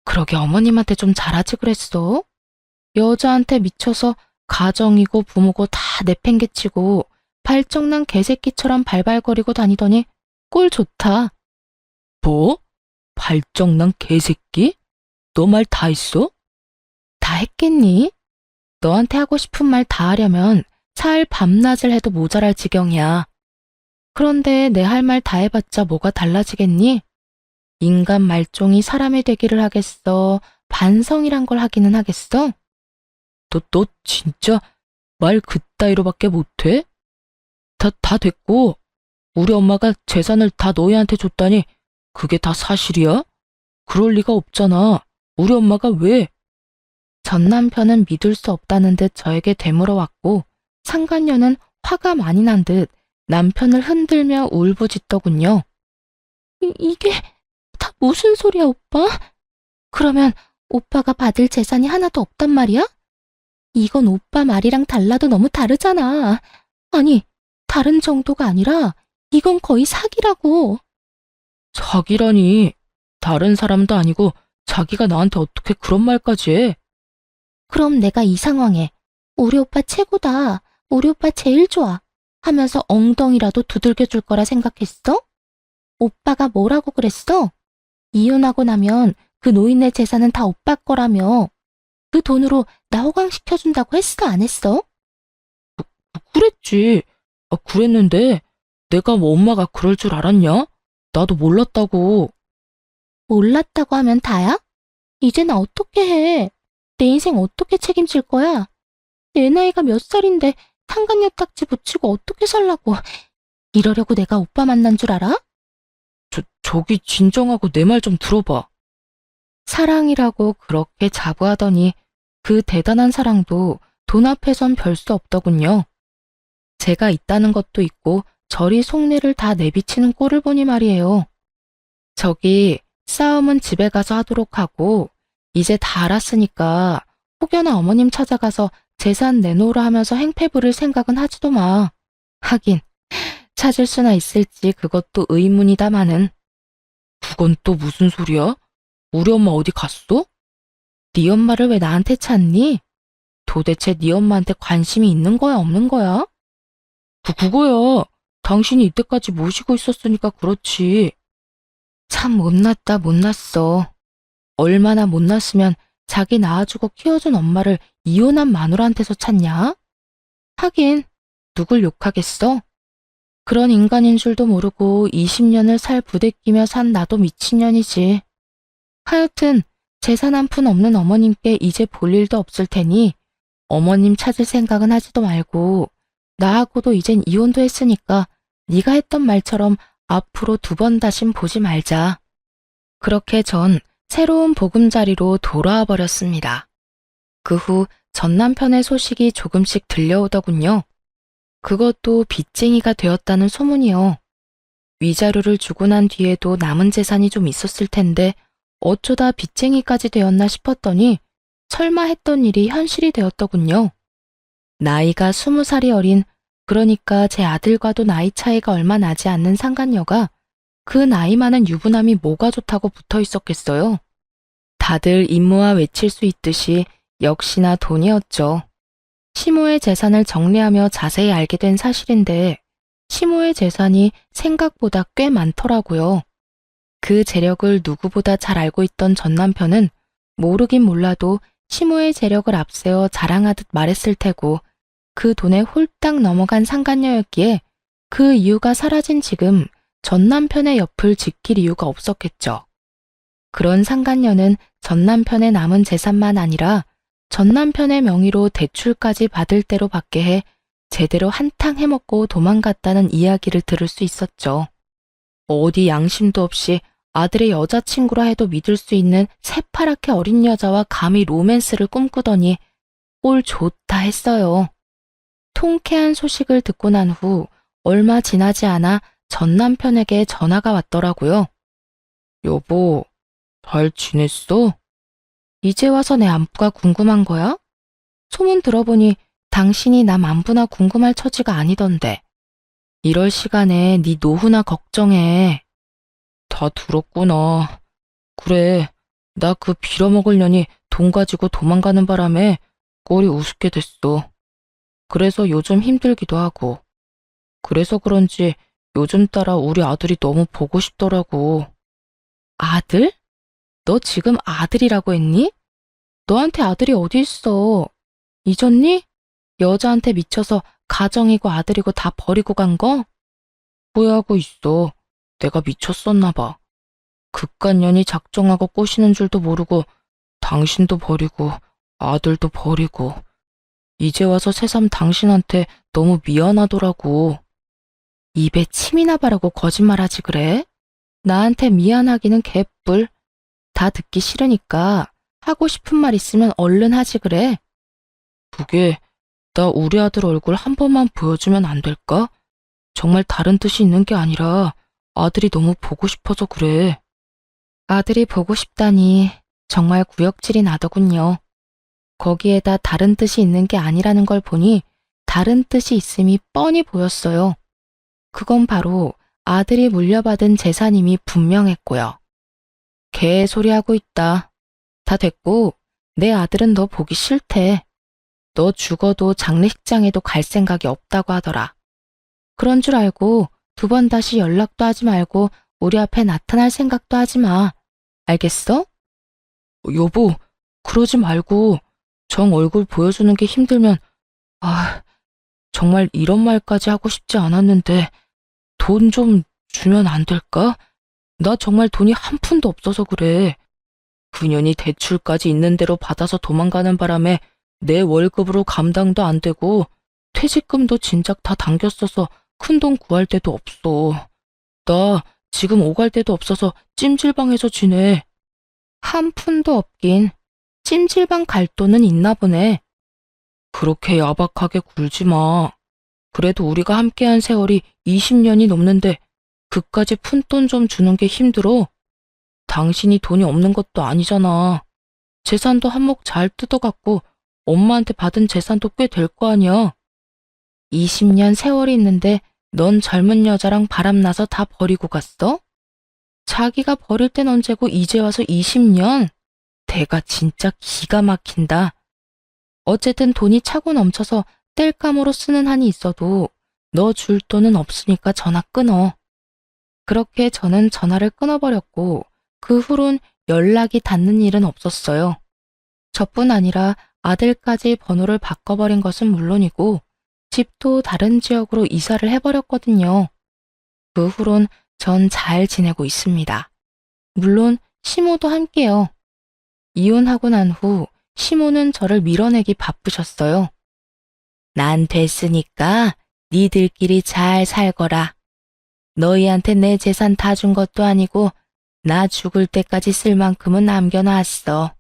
그러게 어머님한테 좀 잘하지 그랬어? 여자한테 미쳐서 가정이고 부모고 다 내팽개치고 발정난 개새끼처럼 발발거리고 다니더니 꼴 좋다. 뭐? 발정난 개새끼? 너 말 다 했어? 다 했겠니? 너한테 하고 싶은 말 다 하려면 차일 밤낮을 해도 모자랄 지경이야. 그런데 내 할 말 다 해봤자 뭐가 달라지겠니? 인간 말종이 사람이 되기를 하겠어? 반성이란 걸 하기는 하겠어? 너 진짜 말 그따위로밖에 못해? 다 됐고, 우리 엄마가 재산을 다 너희한테 줬다니 그게 다 사실이야? 그럴 리가 없잖아. 우리 엄마가 왜? 전 남편은 믿을 수 없다는 듯 저에게 되물어왔고 상간녀는 화가 많이 난 듯 남편을 흔들며 울부짖더군요. 이게 다 무슨 소리야, 오빠? 그러면 오빠가 받을 재산이 하나도 없단 말이야? 이건 오빠 말이랑 달라도 너무 다르잖아. 아니, 다른 정도가 아니라 이건 거의 사기라고. 사기라니. 다른 사람도 아니고 자기가 나한테 어떻게 그런 말까지 해? 그럼 내가 이 상황에 우리 오빠 최고다, 우리 오빠 제일 좋아 하면서 엉덩이라도 두들겨 줄 거라 생각했어? 오빠가 뭐라고 그랬어? 이혼하고 나면 그 노인네 재산은 다 오빠 거라며. 그 돈으로 나 호강시켜준다고 했어, 안 했어? 그랬지. 그랬는데 내가 뭐 엄마가 그럴 줄 알았냐? 나도 몰랐다고. 몰랐다고 하면 다야? 이제 나 어떻게 해? 내 인생 어떻게 책임질 거야? 내 나이가 몇 살인데 상간녀 딱지 붙이고 어떻게 살라고. 이러려고 내가 오빠 만난 줄 알아? 저기 진정하고 내 말 좀 들어봐. 사랑이라고 그렇게 자부하더니 그 대단한 사랑도 돈 앞에선 별 수 없더군요. 제가 있다는 것도 있고 저리 속내를 다 내비치는 꼴을 보니 말이에요. 저기 싸움은 집에 가서 하도록 하고 이제 다 알았으니까 혹여나 어머님 찾아가서 재산 내놓으라 하면서 행패 부릴 생각은 하지도 마. 하긴 찾을 수나 있을지 그것도 의문이다마는. 그건 또 무슨 소리야? 우리 엄마 어디 갔어? 네 엄마를 왜 나한테 찾니? 도대체 네 엄마한테 관심이 있는 거야, 없는 거야? 그거야. 당신이 이때까지 모시고 있었으니까 그렇지. 참 못났다, 못났어. 얼마나 못났으면 자기 낳아주고 키워준 엄마를 이혼한 마누라한테서 찾냐? 하긴 누굴 욕하겠어? 그런 인간인 줄도 모르고 20년을 살 부대끼며 산 나도 미친년이지. 하여튼 재산 한 푼 없는 어머님께 이제 볼 일도 없을 테니 어머님 찾을 생각은 하지도 말고 나하고도 이젠 이혼도 했으니까 네가 했던 말처럼 앞으로 두 번 다신 보지 말자. 그렇게 전 새로운 보금자리로 돌아와 버렸습니다. 그 후 전 남편의 소식이 조금씩 들려오더군요. 그것도 빚쟁이가 되었다는 소문이요. 위자료를 주고 난 뒤에도 남은 재산이 좀 있었을 텐데 어쩌다 빚쟁이까지 되었나 싶었더니 설마 했던 일이 현실이 되었더군요. 나이가 20살이 어린 그러니까 제 아들과도 나이 차이가 얼마 나지 않는 상간녀가 그 나이 많은 유부남이 뭐가 좋다고 붙어 있었겠어요. 다들 임무와 외칠 수 있듯이 역시나 돈이었죠. 시모의 재산을 정리하며 자세히 알게 된 사실인데 시모의 재산이 생각보다 꽤 많더라고요. 그 재력을 누구보다 잘 알고 있던 전 남편은 모르긴 몰라도 시모의 재력을 앞세워 자랑하듯 말했을 테고 그 돈에 홀딱 넘어간 상간녀였기에 그 이유가 사라진 지금 전 남편의 옆을 지킬 이유가 없었겠죠. 그런 상간녀는 전 남편의 남은 재산만 아니라 전 남편의 명의로 대출까지 받을 대로 받게 해 제대로 한탕 해먹고 도망갔다는 이야기를 들을 수 있었죠. 어디 양심도 없이 아들의 여자친구라 해도 믿을 수 있는 새파랗게 어린 여자와 감히 로맨스를 꿈꾸더니 꼴 좋다 했어요. 통쾌한 소식을 듣고 난 후 얼마 지나지 않아 전 남편에게 전화가 왔더라고요. 여보, 잘 지냈어? 이제 와서 내 안부가 궁금한 거야? 소문 들어보니 당신이 남 안부나 궁금할 처지가 아니던데. 이럴 시간에 네 노후나 걱정해. 다 들었구나. 그래, 나 그 빌어먹을 년이 돈 가지고 도망가는 바람에 꼴이 우습게 됐어. 그래서 요즘 힘들기도 하고. 그래서 그런지 요즘 따라 우리 아들이 너무 보고 싶더라고. 아들? 너 지금 아들이라고 했니? 너한테 아들이 어디 있어? 잊었니? 여자한테 미쳐서 가정이고 아들이고 다 버리고 간 거? 후회하고 있어. 내가 미쳤었나 봐. 그깟 년이 작정하고 꼬시는 줄도 모르고 당신도 버리고 아들도 버리고 이제 와서 새삼 당신한테 너무 미안하더라고. 입에 침이 나바라고 거짓말하지 그래? 나한테 미안하기는 개뿔. 다 듣기 싫으니까 하고 싶은 말 있으면 얼른 하지 그래. 그게 나 우리 아들 얼굴 한 번만 보여주면 안 될까? 정말 다른 뜻이 있는 게 아니라 아들이 너무 보고 싶어서 그래. 아들이 보고 싶다니 정말 구역질이 나더군요. 거기에다 다른 뜻이 있는 게 아니라는 걸 보니 다른 뜻이 있음이 뻔히 보였어요. 그건 바로 아들이 물려받은 재산임이 분명했고요. 개소리하고 있다. 다 됐고 내 아들은 너 보기 싫대. 너 죽어도 장례식장에도 갈 생각이 없다고 하더라. 그런 줄 알고 두 번 다시 연락도 하지 말고 우리 앞에 나타날 생각도 하지 마. 알겠어? 여보, 그러지 말고 정 얼굴 보여주는 게 힘들면 정말 이런 말까지 하고 싶지 않았는데 돈 좀 주면 안 될까? 나 정말 돈이 한 푼도 없어서 그래. 그년이 대출까지 있는 대로 받아서 도망가는 바람에 내 월급으로 감당도 안 되고 퇴직금도 진작 다 당겼어서 큰돈 구할 데도 없어. 나 지금 오갈 데도 없어서 찜질방에서 지내. 한 푼도 없긴 찜질방 갈 돈은 있나 보네. 그렇게 야박하게 굴지 마. 그래도 우리가 함께한 세월이 20년이 넘는데 그까지 푼돈 좀 주는 게 힘들어? 당신이 돈이 없는 것도 아니잖아. 재산도 한몫 잘 뜯어갖고 엄마한테 받은 재산도 꽤 될 거 아니야. 20년 세월이 있는데 넌 젊은 여자랑 바람나서 다 버리고 갔어? 자기가 버릴 땐 언제고 이제 와서 20년? 대가 진짜 기가 막힌다. 어쨌든 돈이 차고 넘쳐서 뗄감으로 쓰는 한이 있어도 너 줄 돈은 없으니까 전화 끊어. 그렇게 저는 전화를 끊어버렸고 그 후론 연락이 닿는 일은 없었어요. 저뿐 아니라 아들까지 번호를 바꿔버린 것은 물론이고 집도 다른 지역으로 이사를 해버렸거든요. 그 후론 전 잘 지내고 있습니다. 물론 시모도 함께요. 이혼하고 난 후 시모는 저를 밀어내기 바쁘셨어요. 난 됐으니까 니들끼리 잘 살거라. 너희한테 내 재산 다 준 것도 아니고 나 죽을 때까지 쓸 만큼은 남겨놨어.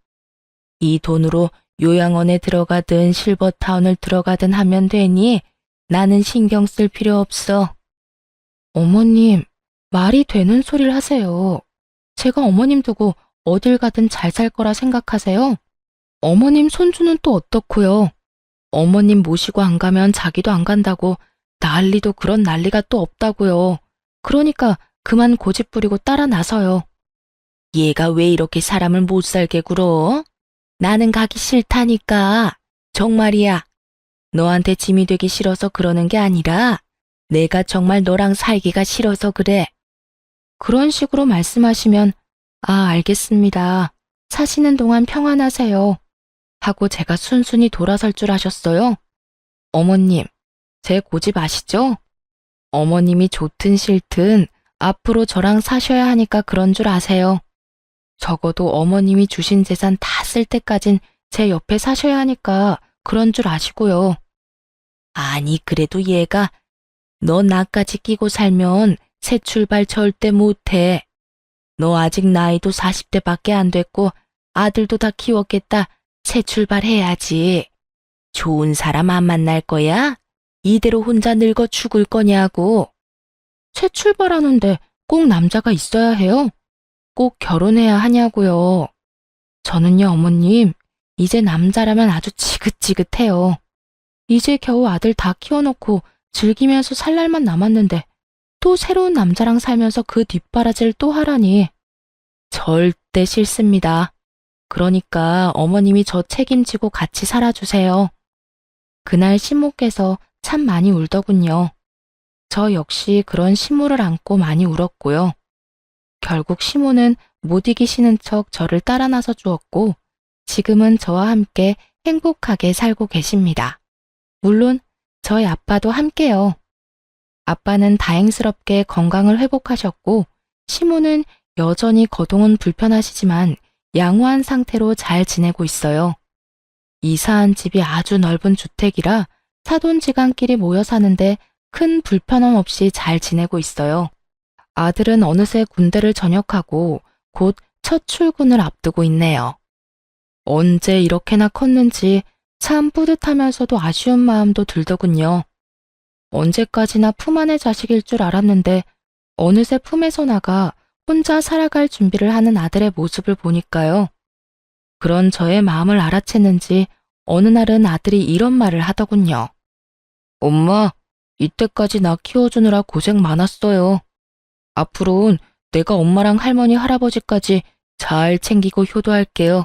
이 돈으로 요양원에 들어가든 실버타운을 들어가든 하면 되니 나는 신경 쓸 필요 없어. 어머님, 말이 되는 소리를 하세요. 제가 어머님 두고 어딜 가든 잘 살 거라 생각하세요? 어머님 손주는 또 어떻고요? 어머님 모시고 안 가면 자기도 안 간다고 난리도 그런 난리가 또 없다고요. 그러니까 그만 고집 부리고 따라 나서요. 얘가 왜 이렇게 사람을 못 살게 굴어? 나는 가기 싫다니까. 정말이야. 너한테 짐이 되기 싫어서 그러는 게 아니라 내가 정말 너랑 살기가 싫어서 그래. 그런 식으로 말씀하시면 알겠습니다. 사시는 동안 평안하세요. 하고 제가 순순히 돌아설 줄 아셨어요. 어머님, 제 고집 아시죠? 어머님이 좋든 싫든 앞으로 저랑 사셔야 하니까 그런 줄 아세요. 적어도 어머님이 주신 재산 다 쓸 때까진 제 옆에 사셔야 하니까 그런 줄 아시고요. 아니, 그래도 얘가 너 나까지 끼고 살면 새 출발 절대 못해. 너 아직 나이도 40대밖에 안 됐고 아들도 다 키웠겠다. 새 출발해야지. 좋은 사람 안 만날 거야? 이대로 혼자 늙어 죽을 거냐고. 새 출발하는데 꼭 남자가 있어야 해요? 꼭 결혼해야 하냐고요. 저는요, 어머님, 이제 남자라면 아주 지긋지긋해요. 이제 겨우 아들 다 키워놓고 즐기면서 살 날만 남았는데 또 새로운 남자랑 살면서 그 뒷바라지를 또 하라니. 절대 싫습니다. 그러니까 어머님이 저 책임지고 같이 살아주세요. 그날 신모께서 참 많이 울더군요. 저 역시 그런 신모를 안고 많이 울었고요. 결국 시모는 못 이기시는 척 저를 따라 나서 주었고 지금은 저와 함께 행복하게 살고 계십니다. 물론 저희 아빠도 함께요. 아빠는 다행스럽게 건강을 회복하셨고 시모는 여전히 거동은 불편하시지만 양호한 상태로 잘 지내고 있어요. 이사한 집이 아주 넓은 주택이라 사돈지간끼리 모여 사는데 큰 불편함 없이 잘 지내고 있어요. 아들은 어느새 군대를 전역하고 곧 첫 출근을 앞두고 있네요. 언제 이렇게나 컸는지 참 뿌듯하면서도 아쉬운 마음도 들더군요. 언제까지나 품 안의 자식일 줄 알았는데 어느새 품에서 나가 혼자 살아갈 준비를 하는 아들의 모습을 보니까요. 그런 저의 마음을 알아챘는지 어느 날은 아들이 이런 말을 하더군요. 엄마, 이때까지 나 키워주느라 고생 많았어요. 앞으로는 내가 엄마랑 할머니, 할아버지까지 잘 챙기고 효도할게요.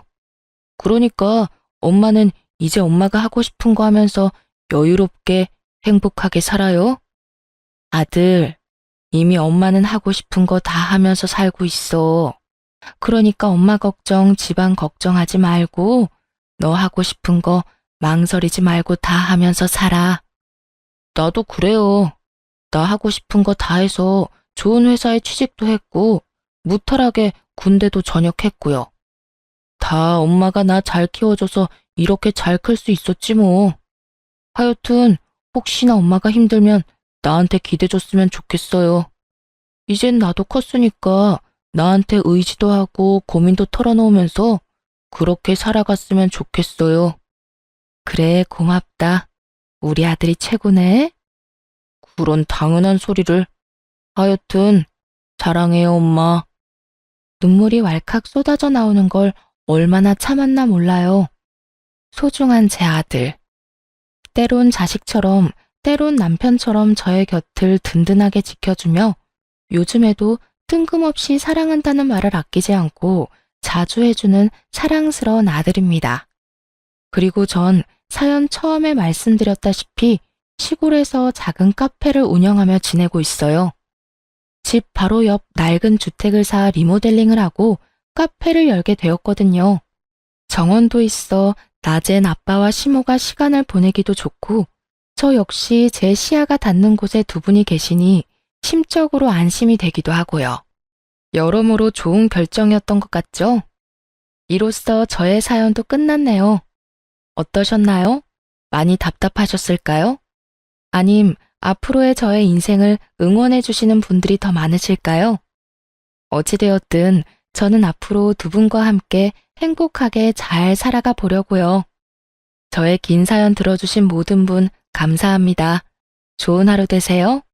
그러니까 엄마는 이제 엄마가 하고 싶은 거 하면서 여유롭게 행복하게 살아요. 아들, 이미 엄마는 하고 싶은 거 다 하면서 살고 있어. 그러니까 엄마 걱정, 집안 걱정하지 말고 너 하고 싶은 거 망설이지 말고 다 하면서 살아. 나도 그래요. 나 하고 싶은 거 다 해서 좋은 회사에 취직도 했고 무탈하게 군대도 전역했고요. 다 엄마가 나 잘 키워줘서 이렇게 잘 클 수 있었지 뭐. 하여튼 혹시나 엄마가 힘들면 나한테 기대줬으면 좋겠어요. 이젠 나도 컸으니까 나한테 의지도 하고 고민도 털어놓으면서 그렇게 살아갔으면 좋겠어요. 그래, 고맙다. 우리 아들이 최고네. 그런 당연한 소리를. 하여튼 사랑해요, 엄마. 눈물이 왈칵 쏟아져 나오는 걸 얼마나 참았나 몰라요. 소중한 제 아들. 때론 자식처럼, 때론 남편처럼 저의 곁을 든든하게 지켜주며 요즘에도 뜬금없이 사랑한다는 말을 아끼지 않고 자주 해주는 사랑스러운 아들입니다. 그리고 전 사연 처음에 말씀드렸다시피 시골에서 작은 카페를 운영하며 지내고 있어요. 집 바로 옆 낡은 주택을 사 리모델링을 하고 카페를 열게 되었거든요. 정원도 있어 낮엔 아빠와 시모가 시간을 보내기도 좋고 저 역시 제 시야가 닿는 곳에 두 분이 계시니 심적으로 안심이 되기도 하고요. 여러모로 좋은 결정이었던 것 같죠? 이로써 저의 사연도 끝났네요. 어떠셨나요? 많이 답답하셨을까요? 아님 앞으로의 저의 인생을 응원해 주시는 분들이 더 많으실까요? 어찌되었든 저는 앞으로 두 분과 함께 행복하게 잘 살아가 보려고요. 저의 긴 사연 들어주신 모든 분 감사합니다. 좋은 하루 되세요.